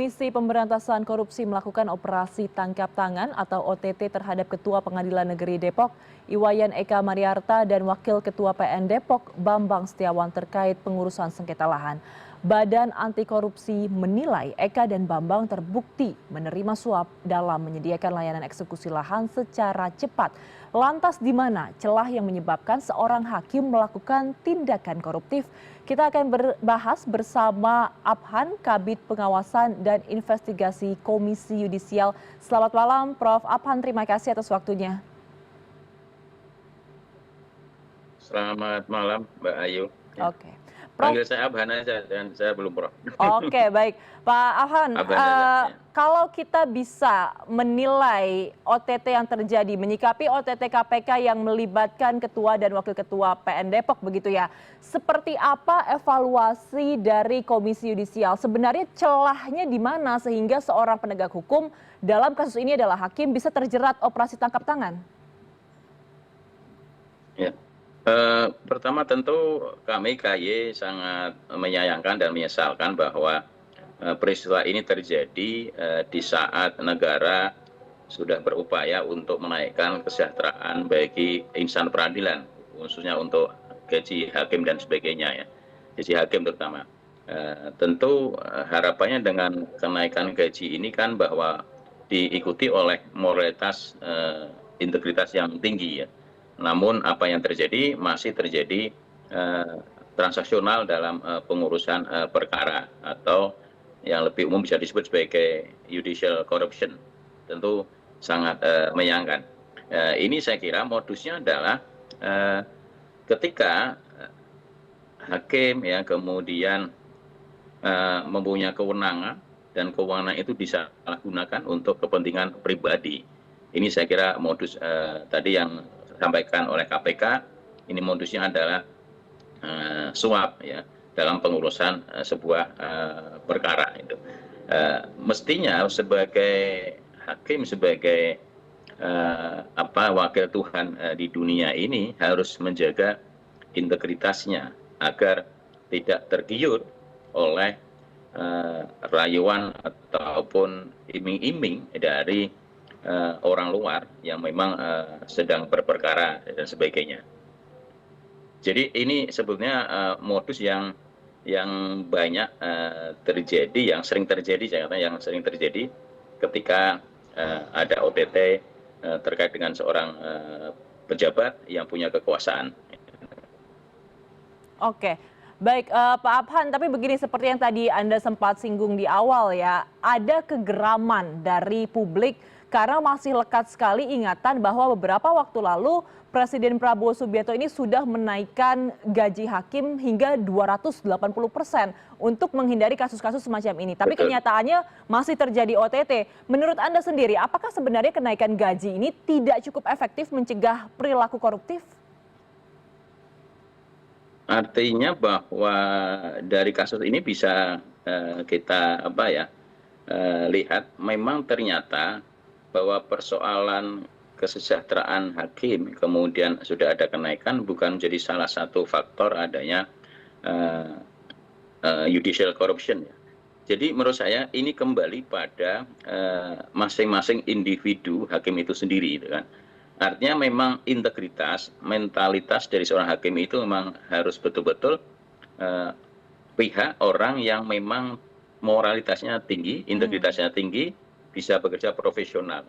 Komisi Pemberantasan Korupsi melakukan operasi tangkap tangan atau OTT terhadap Ketua Pengadilan Negeri Depok, Iwayan Eka Mariarta dan Wakil Ketua PN Depok, Bambang Setiawan terkait pengurusan sengketa lahan. Badan Anti Korupsi menilai Eka dan Bambang terbukti menerima suap dalam menyediakan layanan eksekusi lahan secara cepat. Lantas di mana celah yang menyebabkan seorang hakim melakukan tindakan koruptif? Kita akan berbahas bersama Abhan, Kabid Pengawasan dan Investigasi Komisi Yudisial. Selamat malam, Prof. Abhan. Terima kasih atas waktunya. Selamat malam, Mbak Ayu. Oke. Prof. Panggil saya Abhan aja, dan saya belum Prof. Oke, baik. Pak Abhan, kalau kita bisa menilai OTT yang terjadi, menyikapi OTT KPK yang melibatkan Ketua dan Wakil Ketua PN Depok begitu ya, seperti apa evaluasi dari Komisi Yudisial? Sebenarnya celahnya di mana sehingga seorang penegak hukum dalam kasus ini adalah hakim bisa terjerat operasi tangkap tangan? Ya. Pertama tentu kami KY sangat menyayangkan dan menyesalkan bahwa peristiwa ini terjadi di saat negara sudah berupaya untuk menaikkan kesejahteraan bagi insan peradilan, khususnya untuk gaji hakim dan sebagainya ya, gaji hakim terutama. Tentu harapannya dengan kenaikan gaji ini kan bahwa diikuti oleh moralitas integritas yang tinggi ya. Namun apa yang terjadi masih terjadi transaksional dalam pengurusan perkara atau yang lebih umum bisa disebut sebagai judicial corruption. Tentu sangat menyayangkan. Ini saya kira modusnya adalah ketika hakim ya kemudian mempunyai kewenangan dan kewenangan itu disalahgunakan untuk kepentingan pribadi. Ini saya kira modus tadi yang disampaikan oleh KPK. Ini modusnya adalah suap ya dalam pengurusan sebuah perkara itu. Mestinya sebagai hakim, sebagai wakil Tuhan di dunia ini harus menjaga integritasnya agar tidak tergiur oleh rayuan ataupun iming-iming dari orang luar yang memang sedang berperkara dan sebagainya. Jadi ini sebetulnya modus yang banyak terjadi, yang sering terjadi, yang sering terjadi ketika ada OTT terkait dengan seorang pejabat yang punya kekuasaan. Oke. Baik, Pak Abhan, tapi begini seperti yang tadi Anda sempat singgung di awal ya, ada kegeraman dari publik karena masih lekat sekali ingatan bahwa beberapa waktu lalu Presiden Prabowo Subianto ini sudah menaikkan gaji hakim hingga 280% untuk menghindari kasus-kasus semacam ini. Tapi kenyataannya masih terjadi OTT. Menurut Anda sendiri, apakah sebenarnya kenaikan gaji ini tidak cukup efektif mencegah perilaku koruptif? Artinya bahwa dari kasus ini bisa kita lihat memang ternyata bahwa persoalan kesejahteraan hakim kemudian sudah ada kenaikan bukan menjadi salah satu faktor adanya judicial corruption ya. Jadi menurut saya ini kembali pada masing-masing individu hakim itu sendiri gitu kan. Artinya memang integritas, mentalitas dari seorang hakim itu memang harus betul-betul pihak orang yang memang moralitasnya tinggi, integritasnya tinggi, bisa bekerja profesional.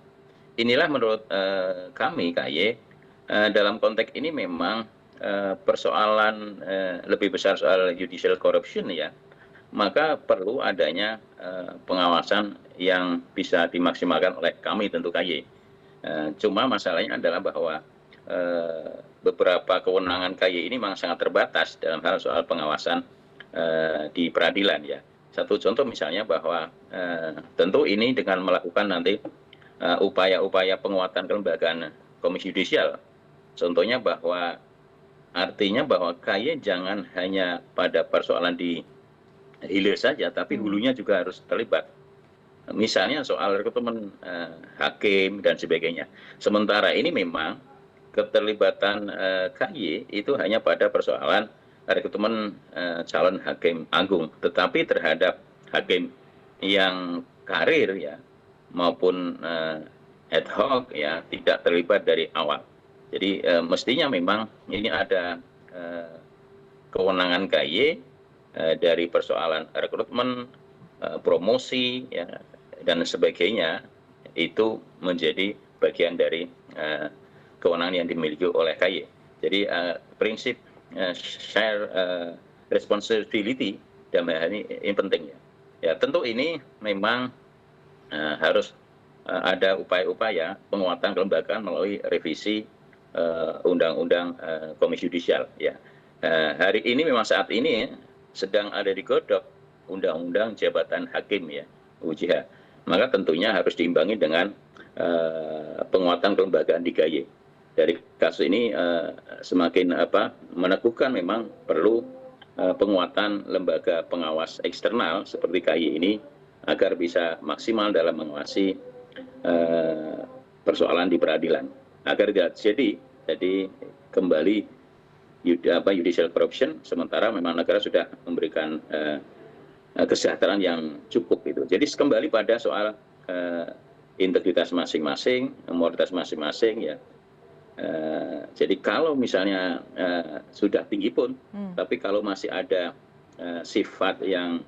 Inilah menurut kami KY dalam konteks ini memang persoalan lebih besar soal judicial corruption ya, maka perlu adanya pengawasan yang bisa dimaksimalkan oleh kami tentu KY. Cuma masalahnya adalah bahwa beberapa kewenangan KY ini memang sangat terbatas dalam hal soal pengawasan di peradilan ya. Satu contoh misalnya bahwa tentu ini dengan melakukan nanti upaya-upaya penguatan kelembagaan Komisi Yudisial. Contohnya bahwa artinya bahwa KY jangan hanya pada persoalan di hilir saja, tapi hulunya juga harus terlibat. Misalnya soal rekrutmen hakim dan sebagainya. Sementara ini memang keterlibatan KY itu hanya pada persoalan rekrutmen calon hakim agung, tetapi terhadap hakim yang karir ya maupun ad hoc ya tidak terlibat dari awal. Jadi mestinya memang ini ada kewenangan KY dari persoalan rekrutmen, promosi ya dan sebagainya itu menjadi bagian dari kewenangan yang dimiliki oleh KY. Jadi prinsip share responsibility dalam hal ini penting ya. Ya tentu ini memang harus ada upaya-upaya penguatan kelembagaan melalui revisi undang-undang Komisi Yudisial ya. Hari ini memang saat ini sedang ada digodok undang-undang jabatan hakim ya UJH. Maka tentunya harus diimbangi dengan penguatan kelembagaan di KY. Dari kasus ini semakin meneguhkan memang perlu penguatan lembaga pengawas eksternal seperti KY ini agar bisa maksimal dalam mengawasi persoalan di peradilan agar tidak jadi kembali judicial corruption sementara memang negara sudah memberikan kesejahteraan yang cukup itu. Jadi kembali pada soal integritas masing-masing, moralitas masing-masing ya. Jadi kalau misalnya sudah tinggi pun, tapi kalau masih ada sifat yang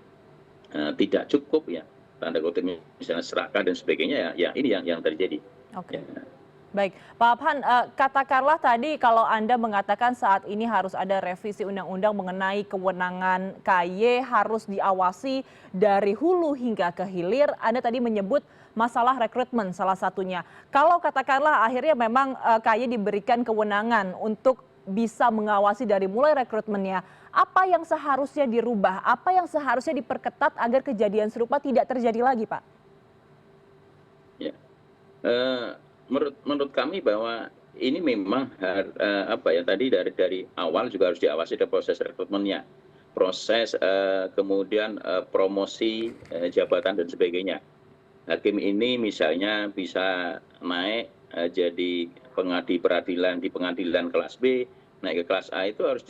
tidak cukup ya, tanda kutip misalnya serakah dan sebagainya ya ini yang terjadi. Oke. Baik, Pak Abhan, katakanlah tadi kalau Anda mengatakan saat ini harus ada revisi undang-undang mengenai kewenangan KY harus diawasi dari hulu hingga ke hilir. Anda tadi menyebut masalah rekrutmen salah satunya. Kalau katakanlah akhirnya memang KY diberikan kewenangan untuk bisa mengawasi dari mulai rekrutmennya, apa yang seharusnya dirubah, apa yang seharusnya diperketat agar kejadian serupa tidak terjadi lagi, Pak? Ya. Menurut kami bahwa ini memang tadi dari awal juga harus diawasi ada proses rekrutmennya, proses kemudian promosi jabatan dan sebagainya. Hakim ini misalnya bisa naik jadi pengadi peradilan di pengadilan kelas B, naik ke kelas A itu harus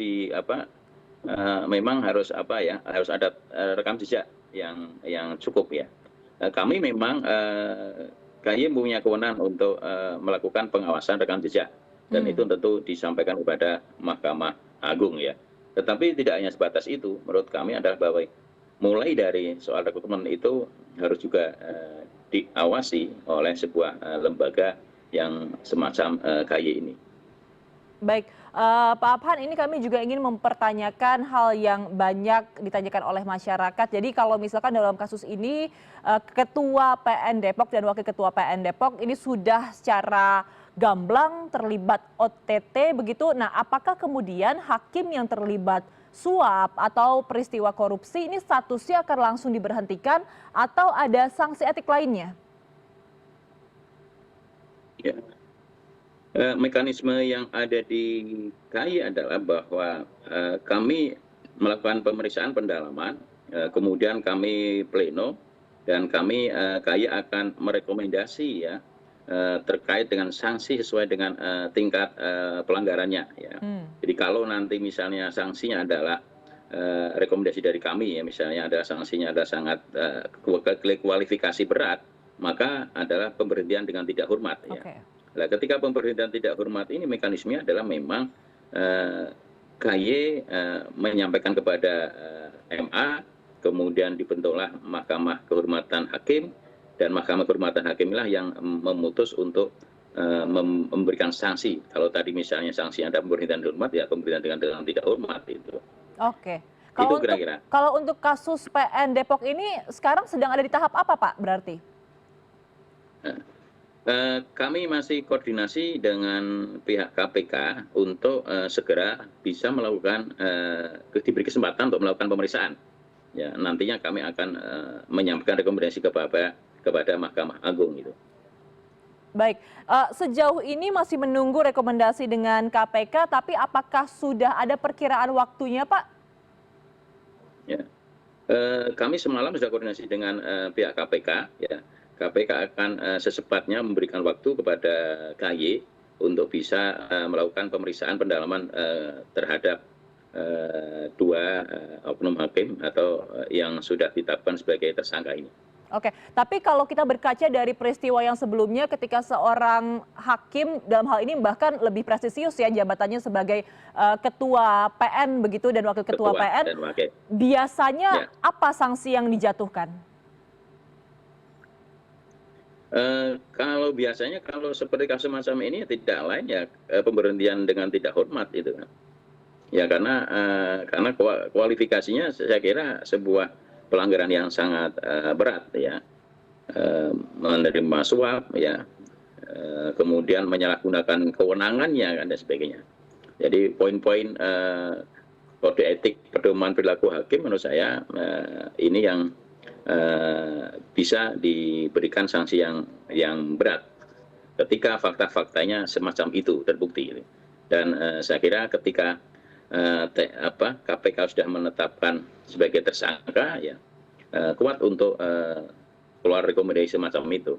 memang harus harus ada rekam jejak yang cukup ya. Kami memang KY punya kewenangan untuk melakukan pengawasan rekam jejak dan itu tentu disampaikan kepada Mahkamah Agung ya. Tetapi tidak hanya sebatas itu, menurut kami adalah bahwa mulai dari soal rekrutmen itu harus juga diawasi oleh sebuah lembaga yang semacam KY ini. Baik, Pak Abhan, ini kami juga ingin mempertanyakan hal yang banyak ditanyakan oleh masyarakat. Jadi kalau misalkan dalam kasus ini Ketua PN Depok dan Wakil Ketua PN Depok ini sudah secara gamblang terlibat OTT begitu. Nah, apakah kemudian hakim yang terlibat suap atau peristiwa korupsi ini statusnya akan langsung diberhentikan atau ada sanksi etik lainnya? Ya. Mekanisme yang ada di KY adalah bahwa kami melakukan pemeriksaan pendalaman, kemudian kami pleno dan kami KY akan merekomendasi ya terkait dengan sanksi sesuai dengan tingkat pelanggarannya ya. Jadi kalau nanti misalnya sanksinya adalah rekomendasi dari kami ya, misalnya ada sanksinya ada sangat kualifikasi berat, maka adalah pemberhentian dengan tidak hormat ya. Nah, ketika pemberhentian tidak hormat ini mekanismenya adalah memang KY menyampaikan kepada MA, kemudian dibentuklah Mahkamah Kehormatan Hakim, dan Mahkamah Kehormatan Hakim lah yang memutus untuk memberikan sanksi. Kalau tadi misalnya sanksi ada pemberhentian hormat, ya pemberhentian dengan tidak hormat itu. Oke. Kalau untuk kasus PN Depok ini sekarang sedang ada di tahap apa, Pak? Berarti? Kami masih koordinasi dengan pihak KPK untuk segera bisa melakukan diberi kesempatan untuk melakukan pemeriksaan. Ya, nantinya kami akan menyampaikan rekomendasi kepada Mahkamah Agung itu. Baik, sejauh ini masih menunggu rekomendasi dengan KPK, tapi apakah sudah ada perkiraan waktunya, Pak? Ya, kami semalam sudah koordinasi dengan pihak KPK. Ya. KPK akan secepatnya memberikan waktu kepada KY untuk bisa melakukan pemeriksaan pendalaman terhadap dua oknum hakim atau yang sudah ditetapkan sebagai tersangka ini. Oke, tapi kalau kita berkaca dari peristiwa yang sebelumnya ketika seorang hakim dalam hal ini bahkan lebih prestisius ya jabatannya sebagai ketua PN begitu dan wakil ketua Ketua PN, dan wakil. biasanya Ya. apa sanksi yang dijatuhkan? Kalau biasanya kalau seperti kasus semacam ini ya tidak lain ya pemberhentian dengan tidak hormat itu kan. Ya karena kualifikasinya saya kira sebuah pelanggaran yang sangat berat ya. Menerima suap ya, kemudian menyalahgunakan kewenangannya dan sebagainya. Jadi poin-poin kode etik pedoman perilaku hakim menurut saya ini yang bisa diberikan sanksi yang berat ketika fakta-faktanya semacam itu terbukti. Dan saya kira ketika KPK sudah menetapkan sebagai tersangka ya kuat untuk keluar rekomendasi semacam itu.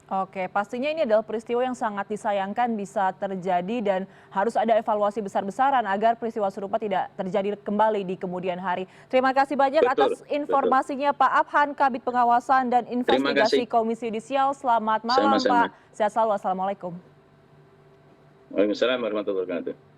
Oke, pastinya ini adalah peristiwa yang sangat disayangkan bisa terjadi dan harus ada evaluasi besar-besaran agar peristiwa serupa tidak terjadi kembali di kemudian hari. Terima kasih banyak atas informasinya Pak Abhan, Kabid Pengawasan dan Investigasi Komisi Yudisial. Selamat malam Pak. Sehat selalu. Assalamualaikum. Waalaikumsalam warahmatullahi wabarakatuh.